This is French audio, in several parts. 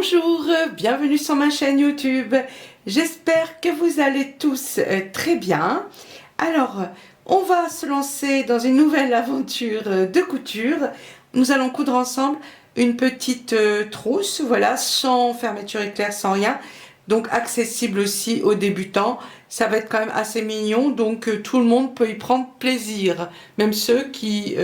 Bonjour, bienvenue sur ma chaîne YouTube. J'espère que vous allez tous très bien. Alors, on va se lancer dans une nouvelle aventure de couture. Nous allons coudre ensemble une petite trousse, voilà, sans fermeture éclair, sans rien. Donc accessible aussi aux débutants. Ça va être quand même assez mignon, donc tout le monde peut y prendre plaisir. Même ceux qui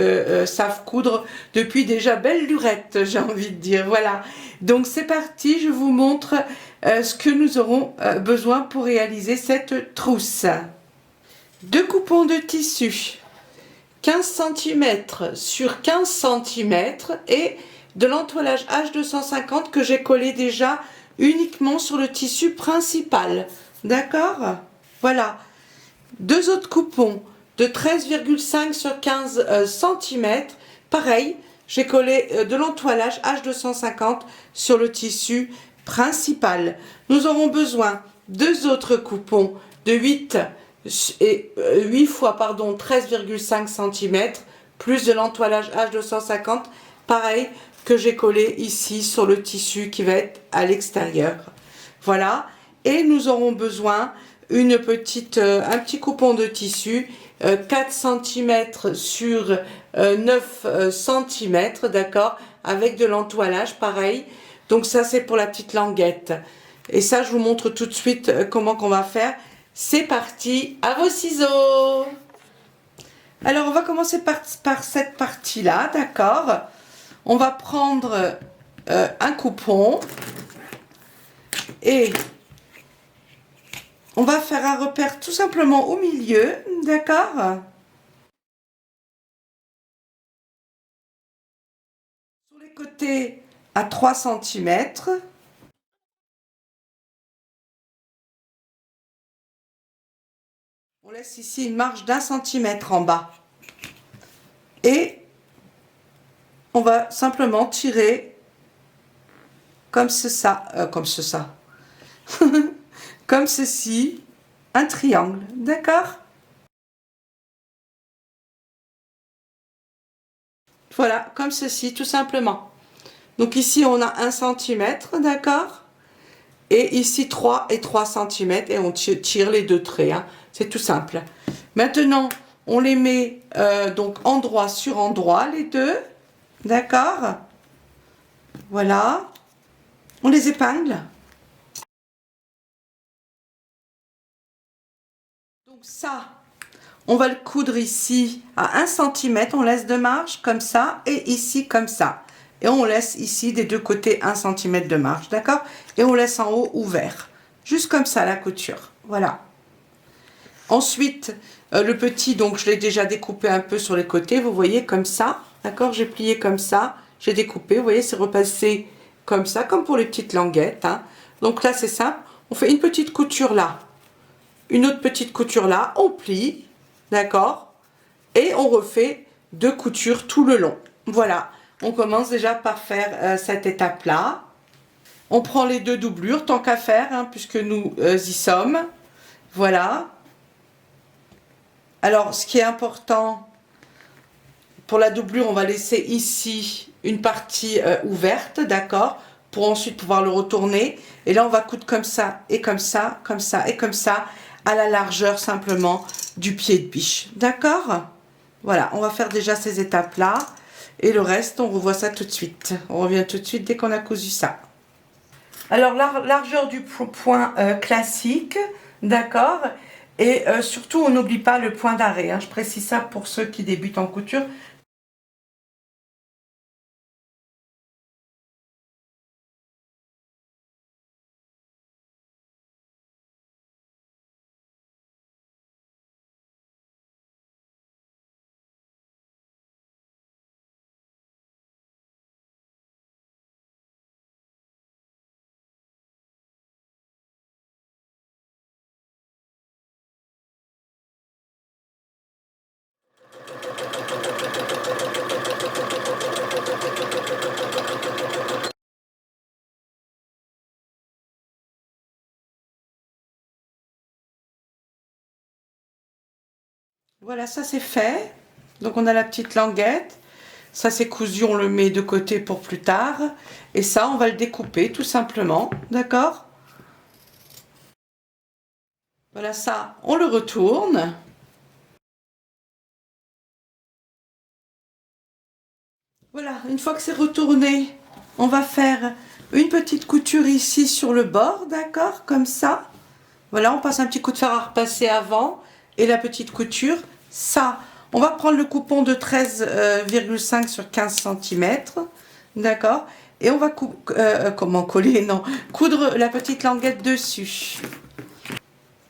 savent coudre depuis déjà belle lurette, j'ai envie de dire. Voilà. Donc c'est parti, je vous montre ce que nous aurons besoin pour réaliser cette trousse. 2 coupons de tissu, 15 cm sur 15 cm et de l'entoilage H250 que j'ai collé déjà uniquement sur le tissu principal. D'accord? Voilà. 2 autres coupons de 13,5 sur 15 cm. Pareil, j'ai collé de l'entoilage H250 sur le tissu principal. Nous aurons besoin 2 autres coupons de 8 fois 13,5 cm plus de l'entoilage H250. Pareil que j'ai collé ici sur le tissu qui va être à l'extérieur. Voilà. Et nous aurons besoin un petit coupon de tissu 4 cm sur 9 cm, d'accord, avec de l'entoilage pareil. Donc ça c'est pour la petite languette. Et ça je vous montre tout de suite comment qu'on va faire. C'est parti, à vos ciseaux. Alors on va commencer par cette partie là, d'accord. On va prendre un coupon et on va faire un repère tout simplement au milieu, d'accord? Sur les côtés à 3 cm. On laisse ici une marge d'1 centimètre en bas. Et on va simplement tirer comme ça, comme ceci, un triangle, d'accord? Voilà, comme ceci, tout simplement. Donc ici, on a 1 centimètre, d'accord? Et ici, 3 et 3 cm, et on tire les 2 traits, hein. C'est tout simple. Maintenant, on les met donc endroit sur endroit, les deux, d'accord? Voilà. On les épingle. Donc ça, on va le coudre ici à 1 centimètre, on laisse de marge comme ça, et ici comme ça. Et on laisse ici des deux côtés 1 centimètre de marge, d'accord? Et on laisse en haut ouvert. Juste comme ça la couture, voilà. Ensuite, le petit, donc je l'ai déjà découpé un peu sur les côtés, vous voyez, comme ça, d'accord? J'ai plié comme ça, j'ai découpé, vous voyez, c'est repassé comme ça, comme pour les petites languettes, hein. Donc là, c'est simple, on fait une petite couture là, une autre petite couture là, on plie, d'accord? Et on refait 2 coutures tout le long. Voilà, on commence déjà par faire cette étape-là. On prend les 2 doublures, tant qu'à faire, hein, puisque nous y sommes. Voilà. Alors, ce qui est important, pour la doublure, on va laisser ici une partie ouverte, d'accord, pour ensuite pouvoir le retourner. Et là, on va coudre comme ça, et comme ça, comme ça, et comme ça, à la largeur simplement du pied de biche, d'accord? Voilà, on va faire déjà ces étapes-là. Et le reste, on revoit ça tout de suite. On revient tout de suite dès qu'on a cousu ça. Alors, la largeur du point classique, d'accord? Et surtout, on n'oublie pas le point d'arrêt, hein. Je précise ça pour ceux qui débutent en couture. Voilà, ça c'est fait. Donc on a la petite languette. Ça c'est cousu, on le met de côté pour plus tard. Et ça, on va le découper tout simplement, d'accord? Voilà, ça, on le retourne. Voilà, une fois que c'est retourné, on va faire une petite couture ici sur le bord, d'accord? Comme ça. Voilà, on passe un petit coup de fer à repasser avant et la petite couture. Ça, on va prendre le coupon de 13,5 sur 15 cm, d'accord? Et on va comment coller? Non, coudre la petite languette dessus.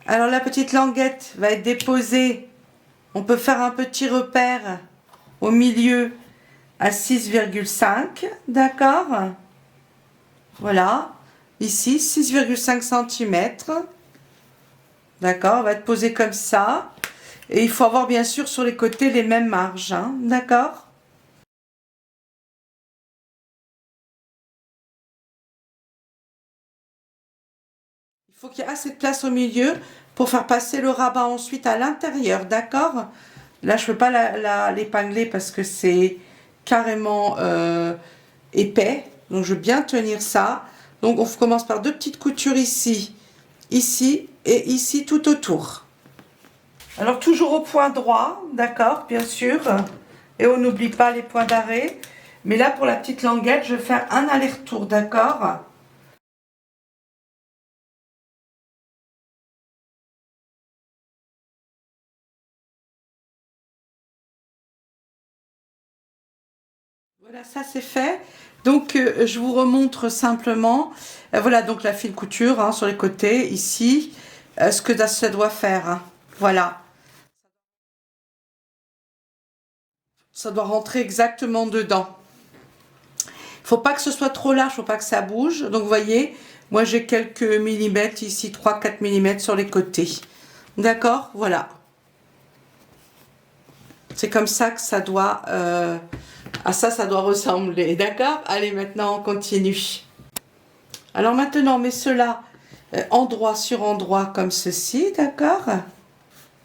Alors la petite languette va être déposée. On peut faire un petit repère au milieu à 6,5, d'accord? Voilà, ici 6,5 cm. D'accord, on va être posé comme ça. Et il faut avoir bien sûr sur les côtés les mêmes marges, hein, d'accord? Il faut qu'il y ait assez de place au milieu pour faire passer le rabat ensuite à l'intérieur, d'accord? Là, je ne peux pas l'épingler parce que c'est carrément épais. Donc, je veux bien tenir ça. Donc, on commence par deux petites coutures ici, ici et ici tout autour. Alors, toujours au point droit, d'accord, bien sûr. Et on n'oublie pas les points d'arrêt. Mais là, pour la petite languette, je vais faire un aller-retour, d'accord? Voilà, ça c'est fait. Donc, je vous remontre simplement. Voilà, donc la file couture hein, sur les côtés, ici, ce que ça doit faire. Hein. Voilà. Ça doit rentrer exactement dedans. Il ne faut pas que ce soit trop large, il ne faut pas que ça bouge. Donc, vous voyez, moi j'ai quelques millimètres ici, 3-4 millimètres sur les côtés. D'accord? Voilà. C'est comme ça que ça doit... à ça doit ressembler. D'accord? Allez, maintenant on continue. Alors maintenant, on met cela endroit sur endroit comme ceci, d'accord?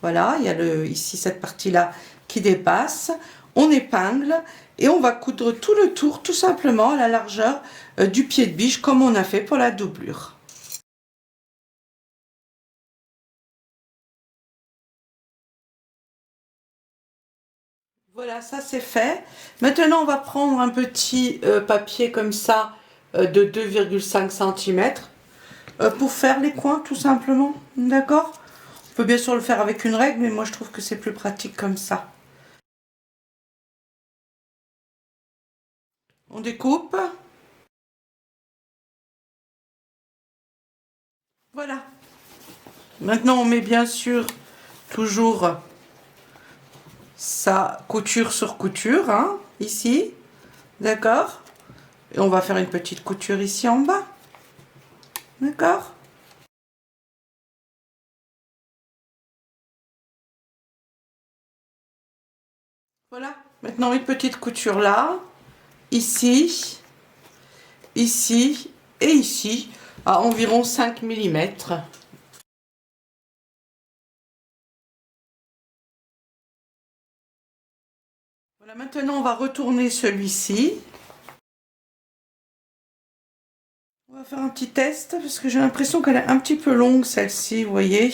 Voilà, il y a ici cette partie-là qui dépasse. On épingle et on va coudre tout le tour, tout simplement à la largeur du pied de biche, comme on a fait pour la doublure. Voilà, ça c'est fait. Maintenant, on va prendre un petit papier comme ça de 2,5 cm pour faire les coins, tout simplement. D'accord? On peut bien sûr le faire avec une règle, mais moi je trouve que c'est plus pratique comme ça. On découpe. Voilà. Maintenant, on met bien sûr toujours sa couture sur couture, hein, ici. D'accord? Et on va faire une petite couture ici en bas. D'accord? Voilà. Maintenant, une petite couture là, ici, ici et ici, à environ 5 millimètres. Voilà, maintenant, on va retourner celui-ci. On va faire un petit test parce que j'ai l'impression qu'elle est un petit peu longue celle-ci, vous voyez.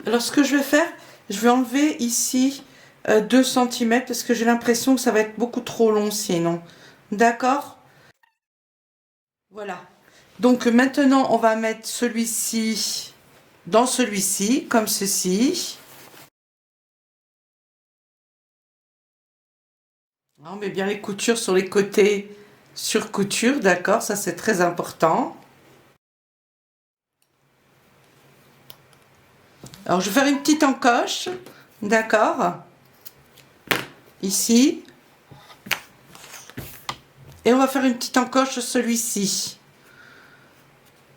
Alors ce que je vais faire, je vais enlever ici 2 cm parce que j'ai l'impression que ça va être beaucoup trop long sinon. D'accord? Voilà. Donc maintenant on va mettre celui-ci dans celui-ci, comme ceci. On met bien les coutures sur les côtés sur couture, d'accord? Ça c'est très important. Alors je vais faire une petite encoche, d'accord? Ici. Et on va faire une petite encoche sur celui-ci.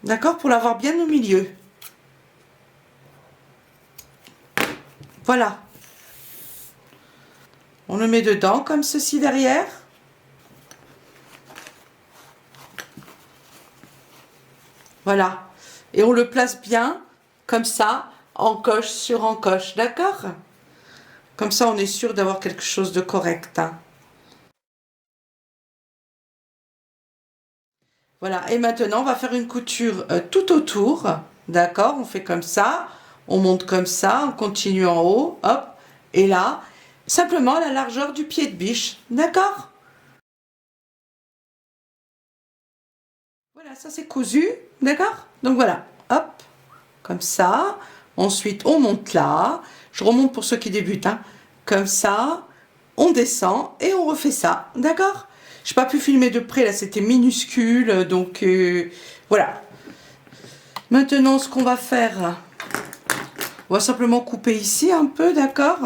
D'accord? Pour l'avoir bien au milieu. Voilà. On le met dedans comme ceci derrière. Voilà. Et on le place bien comme ça, encoche sur encoche. D'accord? Comme ça, on est sûr d'avoir quelque chose de correct. Hein. Voilà, et maintenant on va faire une couture tout autour, d'accord? On fait comme ça, on monte comme ça, on continue en haut, hop, et là, simplement la largeur du pied de biche, d'accord? Voilà, ça c'est cousu, d'accord? Donc voilà, hop, comme ça, ensuite on monte là, je remonte pour ceux qui débutent, hein, comme ça, on descend et on refait ça, d'accord? J'ai pas pu filmer de près, là c'était minuscule, donc voilà. Maintenant, ce qu'on va faire, on va simplement couper ici un peu, d'accord?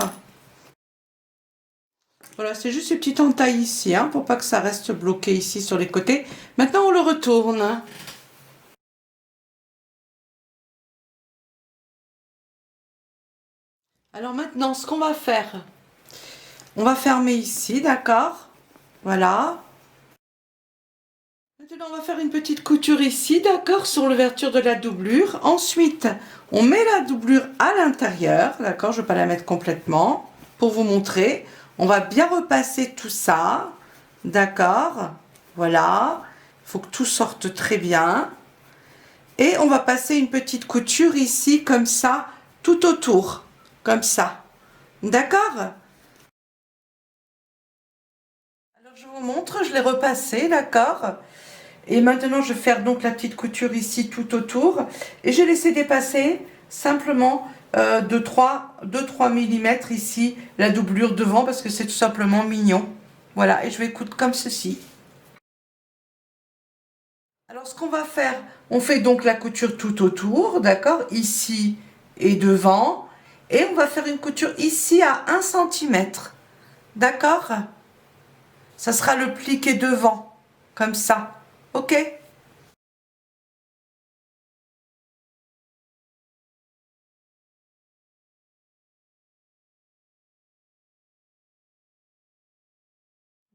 Voilà, c'est juste ces petites entailles ici, hein, pour pas que ça reste bloqué ici sur les côtés. Maintenant, on le retourne. Alors maintenant, ce qu'on va faire, on va fermer ici, d'accord? Voilà. Maintenant, on va faire une petite couture ici, d'accord, sur l'ouverture de la doublure. Ensuite, on met la doublure à l'intérieur, d'accord, je ne vais pas la mettre complètement, pour vous montrer. On va bien repasser tout ça, d'accord, voilà. Il faut que tout sorte très bien. Et on va passer une petite couture ici, comme ça, tout autour, comme ça, d'accord? Alors, je vous montre, je l'ai repassé, d'accord? Et maintenant, je vais faire donc la petite couture ici tout autour. Et j'ai laissé dépasser simplement de 3 mm ici la doublure devant parce que c'est tout simplement mignon. Voilà, et je vais coudre comme ceci. Alors, ce qu'on va faire, on fait donc la couture tout autour, d'accord? Ici et devant. Et on va faire une couture ici à 1 cm. D'accord? Ça sera le pliqué devant, comme ça. Ok?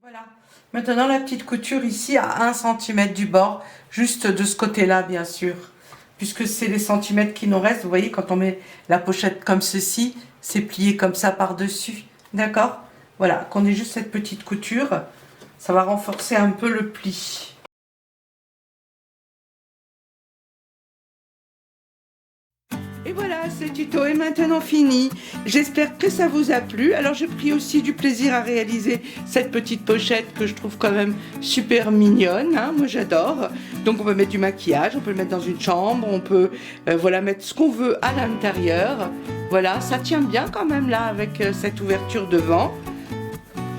Voilà. Maintenant, la petite couture ici à 1 cm du bord, juste de ce côté-là, bien sûr. Puisque c'est les centimètres qui nous restent, vous voyez, quand on met la pochette comme ceci, c'est plié comme ça par-dessus. D'accord? Voilà, qu'on ait juste cette petite couture, ça va renforcer un peu le pli. Et voilà, ce tuto est maintenant fini. J'espère que ça vous a plu. Alors j'ai pris aussi du plaisir à réaliser cette petite pochette que je trouve quand même super mignonne, hein. Moi j'adore. Donc on peut mettre du maquillage, on peut le mettre dans une chambre, on peut voilà, mettre ce qu'on veut à l'intérieur. Voilà, ça tient bien quand même là avec cette ouverture devant.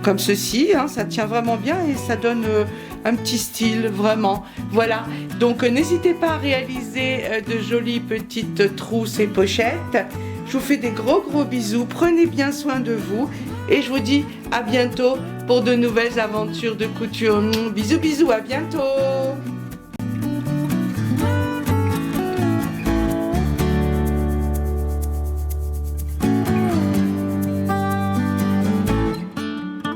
Comme ceci, hein, ça tient vraiment bien et ça donne un petit style vraiment. Voilà, donc n'hésitez pas à réaliser de jolies petites trousses et pochettes. Je vous fais des gros bisous, prenez bien soin de vous et je vous dis à bientôt pour de nouvelles aventures de couture. Bisous, à bientôt.